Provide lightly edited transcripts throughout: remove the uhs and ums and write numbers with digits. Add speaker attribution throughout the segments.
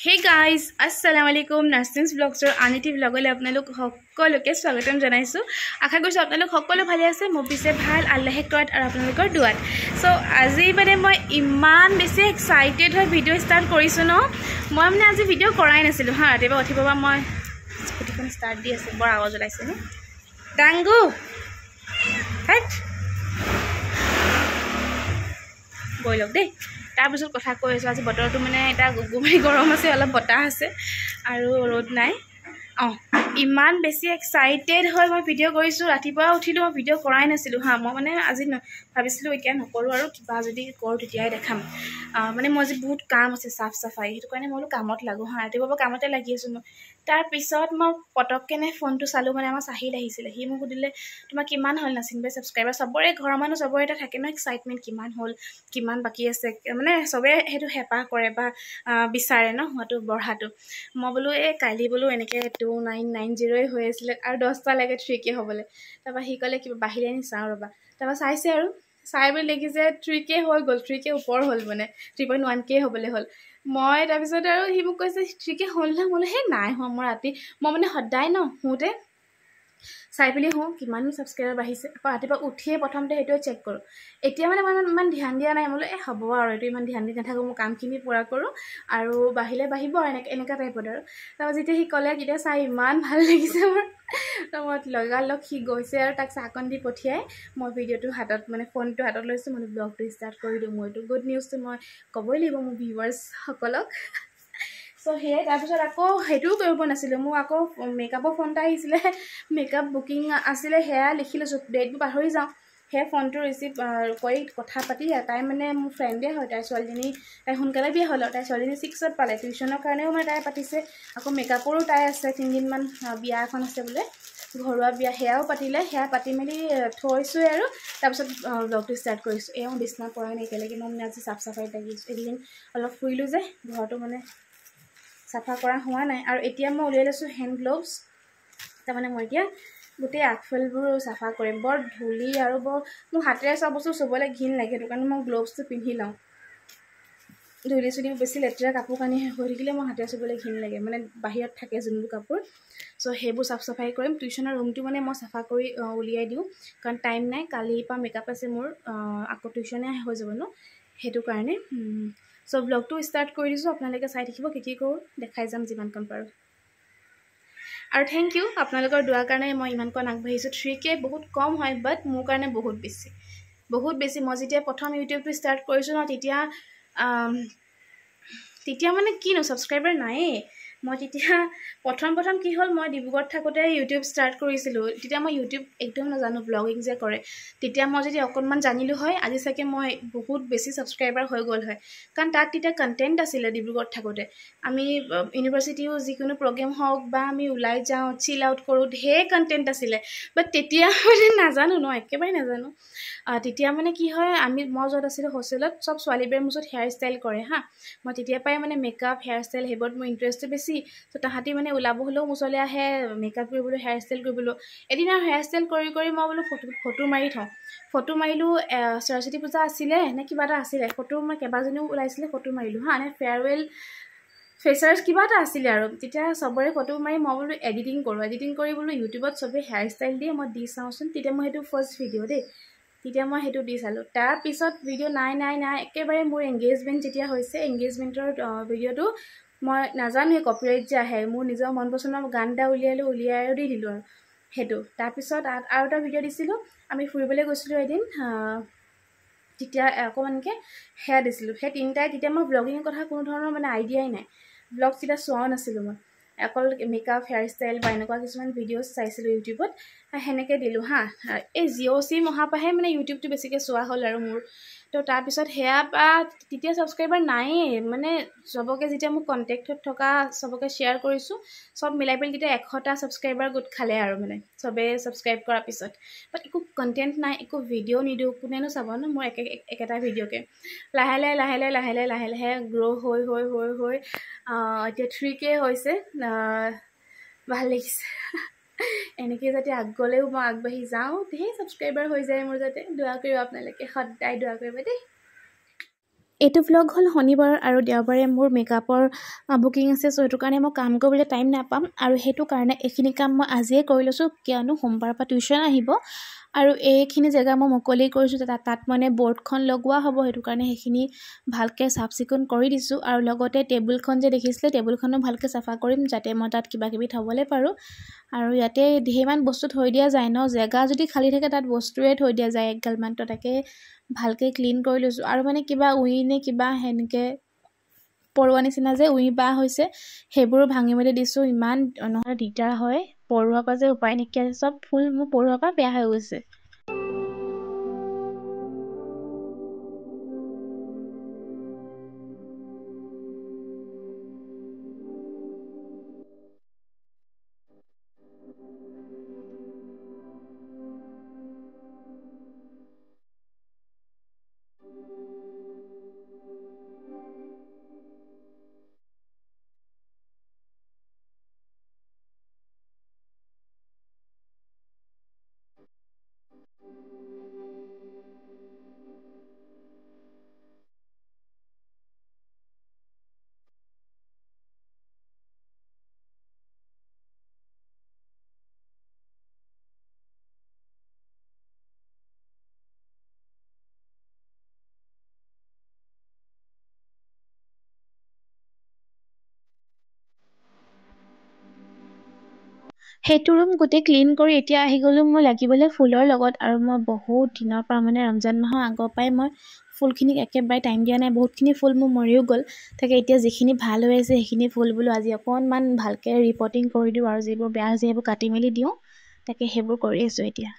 Speaker 1: Hey guys, Assalamualaikum. Narsins Vlogs or Anity Vlogole আপোনালোক সকলোকে স্বাগতম জনাইছো। আশা কৰিছো আপোনালোক সকলো ভালে আছে। মই পিছে ভাল আল্লাহে কত আৰু আপোনালোকৰ দুৱাত। সো আজি মানে মই ইমান বেছি এক্সাইটেড হৈ ভিডিও ষ্টাৰ্ট কৰিছো ন। মই মানে আজি ভিডিও কৰাই নাছিলো হা। ৰাতিপুৱা উঠিবা মই স্কুটিখন ষ্টাৰ্ট দি আছে বৰ আৱাজ ওলাইছে নে। টাংগু হাট গৈ লওক দেই। তাৰপিছত কথা কৈ আছোঁ আজি বতৰটো মানে এটা গুগুমাৰি গৰম আছে অলপ বতাহ আছে আৰু ৰ'দ নাই ইমান বেছি এক্সাইটেড হৈ মই ভিডিঅ' কৰিছোঁ ৰাতিপুৱা উঠিলোঁ মই ভিডিঅ' কৰাই নাছিলোঁ হা মই মানে আজি ভাবিছিলোঁ এতিয়া নকৰোঁ আৰু কিবা যদি কৰোঁ তেতিয়াই দেখাম মানে মই আজি বহুত কাম আছে চাফ চাফাই সেইটো কাৰণে মই বোলো কামত লাগো হা ৰাতিপুৱা কামতে লাগি আছোঁ মই তাৰপিছত মই পটককেনে ফোনটো চালোঁ মানে আমাৰ চাহিল আহিছিলে সি মোক সুধিলে তোমাৰ কিমান হ'ল নাচিনবাই ছাবস্ক্ৰাইবাৰ চবৰে ঘৰৰ মানুহ চবৰে এটা থাকে ন এক্সাইটমেণ্ট কিমান হ'ল কিমান বাকী আছে মানে চবে সেইটো হেঁপাহ কৰে বা বিচাৰে ন হোৱাটো বঢ়াটো মই বোলো এই কালি বোলো এনেকৈ 2990 হৈ আছিলে আৰু 10টা লাগে 3K হ'বলৈ তাৰপৰা সি ক'লে কিবা বাহিৰে নি চাওঁ ৰ'বা তাৰপৰা চাইছে আৰু চাই বুলি দেখিছে 3K হৈ গ'ল 3K ওপৰ হ'ল মানে 3.1K হ'বলৈ হ'ল মই তাৰপিছত আৰু সি মোক কৈছে 3K হ'ল না বোলো হে নাই হোৱা মই ৰাতি মই মানে সদায় ন শুওঁতে চাই পেলি হওঁ কিমান ছাবস্ক্ৰাইবাৰ বাঢ়িছে আকৌ ৰাতিপুৱা উঠিয়ে প্ৰথমতে সেইটোৱে চেক কৰোঁ এতিয়া মানে মই ইমান ধ্যান দিয়া নাই বোলো হ'ব আৰু এইটো ইমান ধ্যান দি নাথাকোঁ মই কামখিনি পূৰা কৰোঁ আৰু বাঢ়িলে বাঢ়িব আৰু এনেকুৱা টাইপত আৰু তাৰপৰা যেতিয়া সি ক'লে তেতিয়া চাই ইমান ভাল লাগিছে মোৰ মই লগালগ সি গৈছে আৰু তাক চাহকণ দি পঠিয়াই মই ভিডিঅ'টো হাতত মানে ফোনটো হাতত লৈছোঁ মানে ব্লগটো ষ্টাৰ্ট কৰি দিওঁ মইতো গুড নিউজটো মই ক'বই লাগিব মোৰ ভিউৱাৰ্ছসকলক চ' সেয়াই তাৰপিছত আকৌ সেইটোও কৰিব নাছিলোঁ মোৰ আকৌ মেকআপৰ ফোন এটা আহিছিলে মেকআপ বুকিং আছিলে সেয়া লিখি লৈছোঁ ডেটবোৰ পাহৰি যাওঁ সেই ফোনটো ৰিচিভ কৰি কথা পাতি তাই মানে মোৰ ফ্ৰেণ্ডে হয় তাই ছোৱালীজনী তাই সোনকালে বিয়া হ'ল আৰু তাই ছোৱালীজনী 6ত পালে টিউশ্যনৰ কাৰণেও মানে তাই পাতিছে আকৌ মেকআপৰো তাই আছে 3 দিনমান বিয়া এখন আছে বোলে ঘৰুৱা বিয়া সেয়াও পাতিলে সেয়া পাতি মেলি থৈছোঁৱে আৰু তাৰপিছত ব্লগটো ষ্টাৰ্ট কৰিছোঁ এওঁ বিচনা পৰা নাই এতিয়ালৈকে মই মানে আজি চাফ চাফাইত লাগিছোঁ এদিন অলপ ফুৰিলোঁ যে ঘৰটো মানে চাফা কৰা হোৱা নাই আৰু এতিয়া মই উলিয়াই লৈছোঁ হেণ্ড গ্ল'ভছ তাৰমানে মই এতিয়া গোটেই আগফালবোৰ চাফা কৰিম বৰ ধূলি আৰু বৰ মোৰ হাতেৰে চব বস্তু চুবলৈ ঘিণ লাগে সেইটো কাৰণে মই গ্ল'ভছটো পিন্ধি লওঁ ধূলি চুলি বেছি লেতেৰা কাপোৰ কানি হৈ থাকিলে মই হাতেৰে চুবলৈ ঘিণ লাগে মানে বাহিৰত থাকে যোনবোৰ কাপোৰ চ' সেইবোৰ চাফ চাফাই কৰিম টিউশ্যনৰ ৰুমটো মানে মই চাফা কৰি উলিয়াই দিওঁ কাৰণ টাইম নাই কালিৰ পৰা মেকআপ আছে মোৰ আকৌ টিউশ্যনে হৈ যাব ন সেইটো কাৰণে চ' ব্লগটো ষ্টাৰ্ট কৰি দিছোঁ আপোনালোকে চাই থাকিব কি কৰোঁ দেখাই যাম যিমানকণ পাৰোঁ আৰু থেংক ইউ আপোনালোকৰ দোৱাৰ কাৰণে মই ইমানকণ আগবাঢ়িছোঁ 3K বহুত কম হয় বাট মোৰ কাৰণে বহুত বেছি মই যেতিয়া প্ৰথম ইউটিউবটো ষ্টাৰ্ট কৰিছোঁ ন তেতিয়া মানে কিনো ছাবস্ক্ৰাইবাৰ নায়েই মই তেতিয়া প্ৰথম কি হ'ল মই ডিব্ৰুগড়ত থাকোঁতে ইউটিউব ষ্টাৰ্ট কৰিছিলোঁ তেতিয়া মই ইউটিউব একদম নাজানো ব্লগিং যে কৰে তেতিয়া মই যদি অকণমান জানিলোঁ হয় আজি চাগে মই বহুত বেছি ছাবস্ক্ৰাইবাৰ হৈ গ'ল হয় কাৰণ তাত তেতিয়া কণ্টেণ্ট আছিলে ডিব্ৰুগড়ত থাকোঁতে আমি ইউনিভাৰ্চিটিও যিকোনো প্ৰগ্ৰেম হওক বা আমি ওলাই যাওঁ চিল আউট কৰোঁ ঢেৰ কণ্টেণ্ট আছিলে বাট তেতিয়া মানে নাজানো ন একেবাৰে নাজানো তেতিয়া মানে কি হয় মই য'ত আছিলোঁ হোষ্টেলত চব ছোৱালীবোৰে মোৰ ওচৰত হেয়াৰ ষ্টাইল কৰে হা মই তেতিয়াৰ পৰাই মানে মেকআপ হেয়াৰ ষ্টাইল সেইবোৰত মোৰ ইণ্টাৰেষ্টটো বেছি ত' তাহাঁতি মানে ওলাব হ'লেও মোৰ ওচৰলৈ আহে মেকআপ কৰিবলৈ হেয়াৰ ষ্টাইল কৰিবলৈ এদিন আৰু হেয়াৰ ষ্টাইল কৰি মই বোলো ফটো মাৰি থওঁ ফটো মাৰিলোঁ সৰস্বতী পূজা আছিলে নে কিবা এটা আছিলে ফটো মই কেইবাজনীও ওলাইছিলে ফটো মাৰিলোঁ হা নে ফেয়াৰৱেল ফেচাৰ্ছ কিবা এটা আছিলে আৰু তেতিয়া চবৰে ফটো মাৰি মই বোলো এডিটিং কৰি বোলো ইউটিউবত চবেই হেয়াৰ ষ্টাইল দিয়ে মই দি চাওঁচোন তেতিয়া মই সেইটো ফাৰ্ষ্ট ভিডিঅ' দেই তেতিয়া মই সেইটো দি চালোঁ তাৰপিছত ভিডিঅ' নাই একেবাৰে মোৰ এংগেজমেণ্ট যেতিয়া হৈছে এংগেজমেণ্টৰ ভিডিঅ'টো মই নাজানোৱে কপিৰাইট যে আহে মোৰ নিজৰ মন পচন্দৰ গান এটা উলিয়াই দি দিলোঁ আৰু সেইটো তাৰপিছত আৰু এটা ভিডিঅ' দিছিলোঁ আমি ফুৰিবলৈ গৈছিলোঁ এদিন তেতিয়া অকণমানকৈ সেয়া দিছিলোঁ সেই তিনিটাই তেতিয়া মই ব্লগিঙৰ কথা কোনো ধৰণৰ মানে আইডিয়াই নাই ব্লগ তেতিয়া চোৱাও নাছিলোঁ মই অকল মেকআপ হেয়াৰ ষ্টাইল বা এনেকুৱা কিছুমান ভিডিঅ'জ চাইছিলোঁ ইউটিউবত সেনেকৈ দিলোঁ হা এই জিঅ' চিম অহাৰ পৰাহে মানে ইউটিউবটো বেছিকৈ চোৱা হ'ল আৰু মোৰ তো তাৰপিছত সেয়া তেতিয়া ছাবস্ক্ৰাইবাৰ নায়েই মানে চবকে যেতিয়া মোক কণ্টেক্টত থকা চবকে শ্বেয়াৰ কৰিছোঁ চব মিলাই পেলি তেতিয়া 100টা ছাবস্ক্ৰাইবাৰ গোট খালে আৰু মানে চবেই ছাবস্ক্ৰাইব কৰাৰ পিছত বাট একো কণ্টেণ্ট নাই একো ভিডিঅ' নিদিওঁ কোনেনো চাব ন মোৰ একেটা ভিডিঅ'কে লাহে লাহে গ্ৰ' হৈ এতিয়া 3K হৈছে ভাল লাগিছে এনেকৈ যাতে আগলৈও মই আগবাঢ়ি যাওঁ ঢেৰ ছাবস্ক্ৰাইবাৰ হৈ যায় মোৰ যাতে দোৱা কৰিব আপোনালোকে সদায় দোৱা কৰিব দেই এইটো ভ্লগ হ'ল শনিবাৰ আৰু দেওবাৰে মোৰ মেকআপৰ বুকিং আছে, চ' সেইটো কাৰণে মই কাম কৰিবলৈ টাইম নাপাম আৰু সেইটো কাৰণে এইখিনি কাম মই আজিয়ে কৰি লৈছোঁ, কিয়নো সোমবাৰৰ পৰা টিউশ্যন আহিব আৰু এইখিনি জেগা মই মুকলি কৰিছোঁ। তাত মানে বৰ্ডখন লগোৱা হ'ব, সেইটো কাৰণে সেইখিনি ভালকৈ চাফ চিকুণ কৰি দিছোঁ আৰু লগতে টেবুলখন যে দেখিছিলে টেবুলখনো ভালকৈ চাফা কৰিম, যাতে মই তাত কিবা কিবি থ'বলৈ পাৰোঁ। আৰু ইয়াতে ধেৰমান বস্তু থৈ দিয়া যায় ন, জেগা যদি খালী থাকে তাত বস্তুৱে থৈ দিয়া যায় একগালমান, তো তাকে ভালকৈ ক্লিন কৰি লৈছোঁ। আৰু মানে কিবা উই নে কিবা সেনেকৈ পৰুৱা নিচিনা যে উই বাহ হৈছে, সেইবোৰো ভাঙি মেলি দিছোঁ, ইমান নহ'লে দিগদাৰ হয়, পৰুৱাৰ পৰা যে উপায় নাইকিয়া, চব ফুল মোৰ পৰুৱাৰ পৰা বেয়া হৈ গৈছে। সেইটো ৰুম গোটেই ক্লিন কৰি এতিয়া আহি গ'লোঁ মই লাগিবলৈ ফুলৰ লগত। আৰু মই বহুত দিনৰ পৰা মানে ৰমজান মাহৰ আগৰ পৰাই মই ফুলখিনিক একেবাৰে টাইম দিয়া নাই, বহুতখিনি ফুল মোৰ মৰিও গ'ল, তাকে এতিয়া যিখিনি ভাল হৈ আছে সেইখিনি ফুল বোলো আজি অকণমান ভালকৈ ৰিপৰ্টিং কৰি দিওঁ আৰু যিবোৰ বেয়া হৈছে সেইবোৰ কাটি মেলি দিওঁ, তাকে সেইবোৰ কৰি আছোঁ এতিয়া।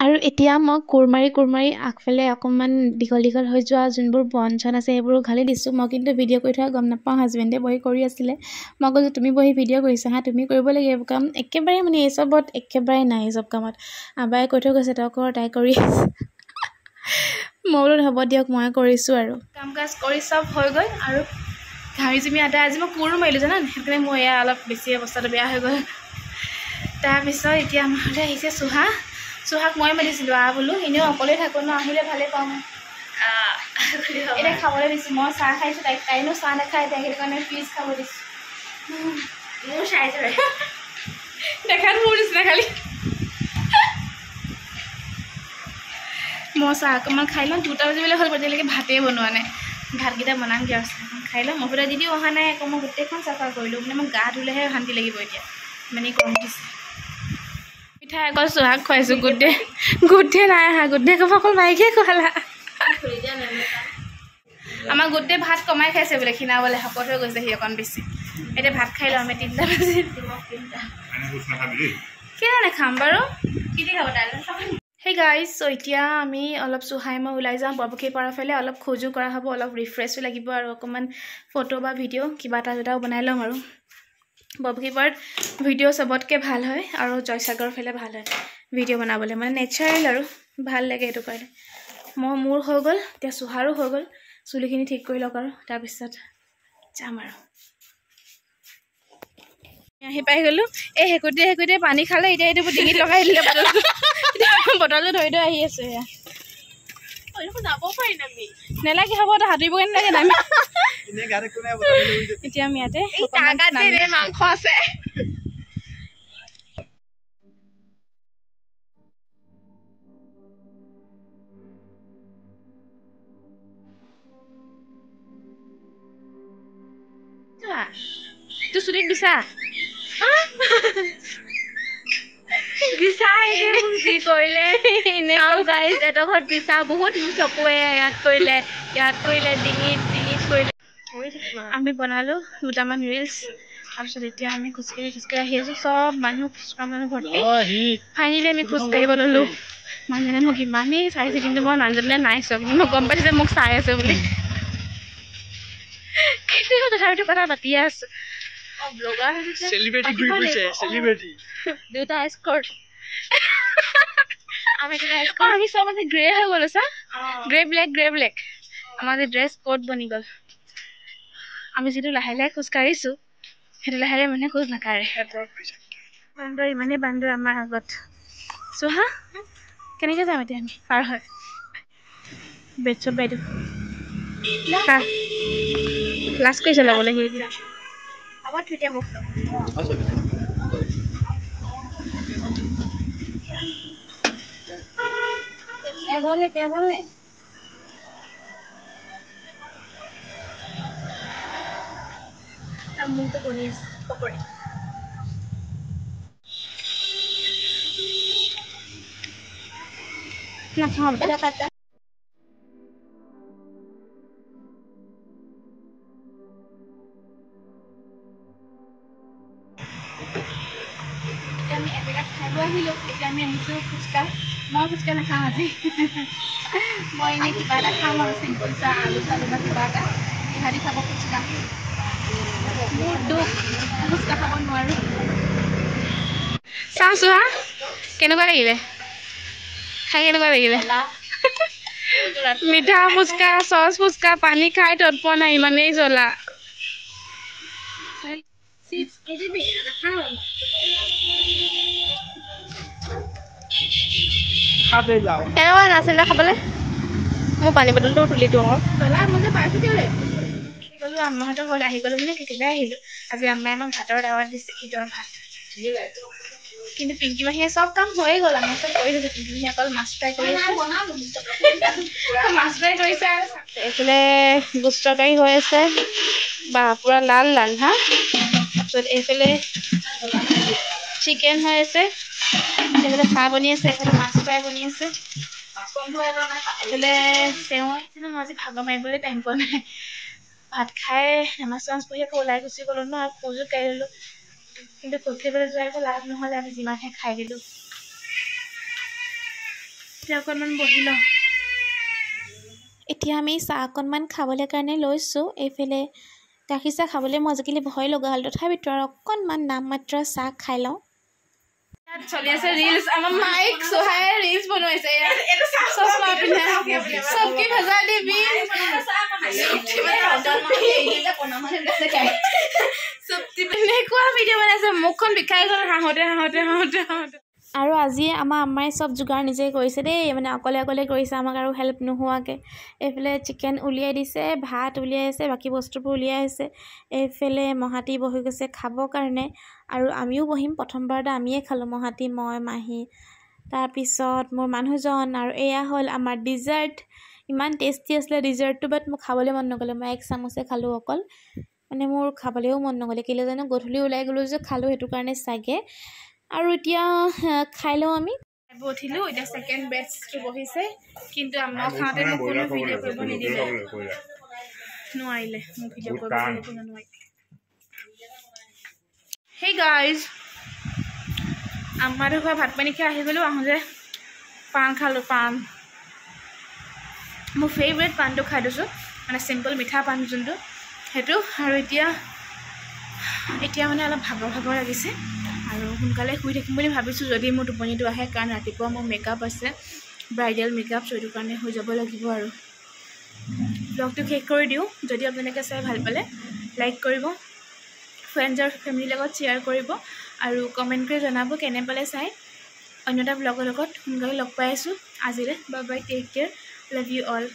Speaker 1: আৰু এতিয়া মই কোৰ মাৰি আগফালে অকণমান দীঘল হৈ যোৱা যোনবোৰ বন চন আছে সেইবোৰ উঘালি দিছোঁ। মই কিন্তু ভিডিঅ' কৰি থকা গম নাপাওঁ, হাজবেণ্ডে বহি কৰি আছিলে, মই কৈছোঁ তুমি বহি ভিডিঅ' কৰিছা হা, তুমি কৰিব লাগে এইবোৰ কাম, একেবাৰে মানে এই চবত একেবাৰে নাই, এই চব কামত আবাই কৈ থৈ গৈছে তই কৰ, তাই কৰি মই বোলো হ'ব দিয়ক মই কৰিছোঁ। আৰু কাম কাজ কৰি চব হৈ গ'ল আৰু ঘামি জুমি আদায়, আজি মই কোৰো মাৰিলোঁ জানা, সেইকাৰণে মোৰ এয়া অলপ বেছি অৱস্থাটো বেয়া হৈ গ'ল। তাৰপিছত এতিয়া আমাৰ ঘৰলৈ আহিছে চুহাক মই মাতিছিলোঁ বোলো, এনেও অকলে থাকোঁ ন, আহিলে ভালেই পাওঁ মই। এতিয়া খাবলৈ দিছোঁ, মই চাহ খাইছোঁ, তাইনো চাহ নাখায়, তাইক সেইটো কাৰণে ফিজ খাব দিছোঁ। মোৰ চাই দেখাত মোৰ নিচিনা খালি মই চাহ অকণমান খাই লওঁ, 2টা বাজিবলৈ হ'ল, এতিয়ালৈকে ভাতেই বনোৱা নাই, ভাতকেইটা বনাম দিয়া, খাই লওঁ, মহুৰা দিদিও অহা নাই আকৌ, মই গোটেইখন চাফা কৰিলোঁ, মানে মই গা ধুলেহে শান্তি লাগিব এতিয়া, মানে গৰম উঠিছে। মিঠাই অকল চুহাক খুৱাইছোঁ, গোটে নাই আহা, গোটে ক'ব অকল মাইকে খোৱালা। আমাৰ গোটেই ভাত কমাই খাইছে বোলে, খীণাবলৈ শকত হৈ গৈছে সি অকণ বেছি। এতিয়া ভাত খাই লওঁ আমি 3টা বাজি, কেলৈ নাখাম বাৰু, কি দি খাব তাই। সেই গাইজ, চ' এতিয়া আমি অলপ চুহাই মই ওলাই যাওঁ বৰপুখুৰী পাৰৰ ফালে, অলপ খোজো কৰা হ'ব, অলপ ৰিফ্ৰেছো লাগিব আৰু অকণমান ফটো বা ভিডিঅ' কিবা এটা বনাই ল'ম। আৰু বৰপুখুৰী পাৰত ভিডিঅ' চবতকৈ ভাল হয় আৰু জয়সাগৰৰ ফালে ভাল হয় ভিডিঅ' বনাবলৈ, মানে নেচাৰেল আৰু ভাল লাগে, সেইটো কাৰণে মোৰ হৈ গ'ল, এতিয়া চুহাৰো হৈ গ'ল, চুলিখিনি ঠিক কৰি লওক আৰু তাৰপিছত যাম। আৰু আহি পাই গ'লোঁ, এই হেকুটিয়ে পানী খালে, এতিয়া এইটো ডিঙিত লগাই দিলে বটলটো ধৰি আহি আছোঁ। এয়া যাব পাৰিম আমি, নেলাগে হ'ব, তই সাঁতুৰিবগৈ নালাগে নামি। এতিয়া আমি ইয়াতে মাংস আছে, তোৰ চুলিত বিচা কি কৰিলে এডোখৰত বিচা বহুত চকুৱে, ইয়াত কৰিলে ডিঙিত কৰিলে। আমি বনালোঁ 2টামান ৰিলচ, তাৰপিছত এতিয়া আমি খোজকাঢ়ি আহি আছোঁ চব মানুহ খোজকাঢ়া মানুহ ভৰ্তি ফাইনেলি আমি খোজকাঢ়িব ল'লোঁ মানুহজনে মোক ইমানেই চাইছে কিন্তু মই মানুহজনে নাই চোৱা কিন্তু মই গম পাইছোঁ যে মোক চাই আছে বুলি কিন্তু তথাপিতো কথা পাতিয়ে আছোঁ ব্লগাৰ দুটা এস্কৰ্ট আমি চব মানে গ্ৰে হৈ গ'লো চা গ্ৰে ব্লেক আমাৰ যে ড্ৰেছ কোড বনি গ'ল আমি যিটো লাহে লাহে খোজকাঢ়িছোঁ সেইটো লাহে লাহে মানুহে খোজ নাকাঢ়ে বান্দৰ ইমানেই বান্দৰ আমাৰ আগত চোৱা হা কেনেকৈ যাম এতিয়া আমি পাৰ হয় বেডশ্বপ বাইদেউ লাষ্ট কৰি চলাবলৈ সেইবিলাক হ'ব তেতিয়া মোক পেগলে মুখটো বনি আছে পকৰি নাখাওঁ এটা কাটা আমি এজেগাত খাব আহিলোঁ এতিয়া আমি আহিছোঁ ফুচকা মই ফুচকা নাখাওঁ আজি মই এনেই কিবা এটা খাম আৰু চিম্পল চাহ আলু চালু বা কিবা এটা ইহঁতি খাব ফুচকা বহুত দুখ ফুচকা খাব নোৱাৰোঁ চাহ চোৱা কেনেকুৱা লাগিলে খাই কেনেকুৱা লাগিলে মিঠা ফুচকা চচ ফুচকা পানী খাই তৎ পোৱা নাই ইমানেই জ্বলা কেনেকুৱা নাছিলে খাবলৈ মোৰ পানী বটলটো তুলি দিওঁ গ'লো আম্মাহঁতৰ ঘৰত আহি গ'লো মানে কেতিয়াবাই আহিলোঁ আজি আম্মাই আমাক ভাতৰ দাৱাত দিছে ঈদৰ ভাত কিন্তু পিংকি মাহীয়ে চব কাম হৈয়ে গ'ল আমাৰ চব কৰি থৈছে পিংকি মাহীয়ে অকল মাছ ফ্ৰাই কৰি আছে মাছ ফ্ৰাই কৰিছে এইফালে গোস্ত তৰকাৰী হৈ আছে বা পুৰা লাল লাল হা তাৰপিছত এইফালে চিকেন হৈ আছে এইফালে চাহ বনি আছে এইফালে মাছ ফ্ৰাই বনি আছে এইফালে তেওঁ মই আজি ভাগৰ মাৰিবলৈ টাইম পোৱা নাই ভাত খাই নামাজ চামাজ পঢ়ি আকৌ ওলাই গুচি গ'লো ন আৰু খোজো কাঢ়ি ল'লোঁ কিন্তু খোজকাঢ়িবলৈ যোৱা একো লাভ নহ'লে আমি যিমানহে খাই দিলোঁ এতিয়া অকণমান বহি লওঁ এতিয়া আমি চাহ অকণমান খাবলৈ কাৰণে লৈছোঁ এইফালে গাখীৰ চাহ খাবলৈ মই আজিকালি ভয় লগা হ'ল তথাপিতো আৰু অকণমান নামমাত্ৰ চাহ খাই লওঁ চলি আছে ৰিলছ আমাৰ মাইক চহাই ৰিলছ বনাইছে চশমা পিন্ধা চবকি ভজা দিবি এনেকুৱা ভিডিঅ' বনাইছে মুখখন বিষাই গ'ল হাঁহোতে আৰু আজি আমাৰ আম্মাই চব যোগাৰ নিজে কৰিছে দেই মানে অকলে কৰিছে আমাক আৰু হেল্প নোহোৱাকৈ এইফালে চিকেন উলিয়াই দিছে ভাত উলিয়াই আছে বাকী বস্তুবোৰ উলিয়াই আছে এইফালে মহাতি বহি গৈছে খাবৰ কাৰণে আৰু আমিও বহিম প্ৰথমবাৰতে আমিয়ে খালোঁ মহাতি মই মাহী তাৰপিছত মোৰ মানুহজন আৰু এয়া হ'ল আমাৰ ডিজাৰ্ট ইমান টেষ্টি আছিলে ডিজাৰ্টটো বাট মোক খাবলৈ মন নগ'লে মই এক চামুচে খালোঁ অকল মানে মোৰ খাবলৈও মন নগ'লে কেলৈ জানো গধূলি ওলাই গ'লোঁ যে খালোঁ সেইটো কাৰণে চাগে আৰু এতিয়া খাই লওঁ আমি উঠিলোঁ এতিয়া ছেকেণ্ড বেটছটো বহিছে কিন্তু আমাৰ খাওঁতে মোক কোনো ভিডিঅ' কৰিব নিদিলে নোৱাৰিলে মোক ভিডিঅ' কৰিব কোনো নোৱাৰিলে হেই গাইজ আমাৰ ঘৰ ভাত পানী খাই আহি গ'লোঁ আহোঁতে পাণ খালোঁ পাণ মোৰ ফেভৰেট পাণটো খাই দিছোঁ মানে চিম্পল মিঠা পাণ যোনটো সেইটো আৰু এতিয়া মানে অলপ ভাগৰ লাগিছে আৰু সোনকালে শুই থাকিম বুলি ভাবিছোঁ যদি মোৰ টোপনিটো আহে কাৰণ ৰাতিপুৱা মোৰ মেকআপ আছে ব্ৰাইডেল মেকআপ চ' সেইটো কাৰণে হৈ যাব লাগিব আৰু ব্লগটো শেষ কৰি দিওঁ যদি আপোনালোকে চাই ভাল পালে লাইক কৰিব ফ্ৰেণ্ডছ আৰু ফেমিলিৰ লগত শ্বেয়াৰ কৰিব আৰু কমেণ্ট কৰি জনাব কেনে পালে চাই অন্য এটা ব্লগৰ লগত সোনকালে লগ পাই আছোঁ আজিলৈ bye bye take care love you all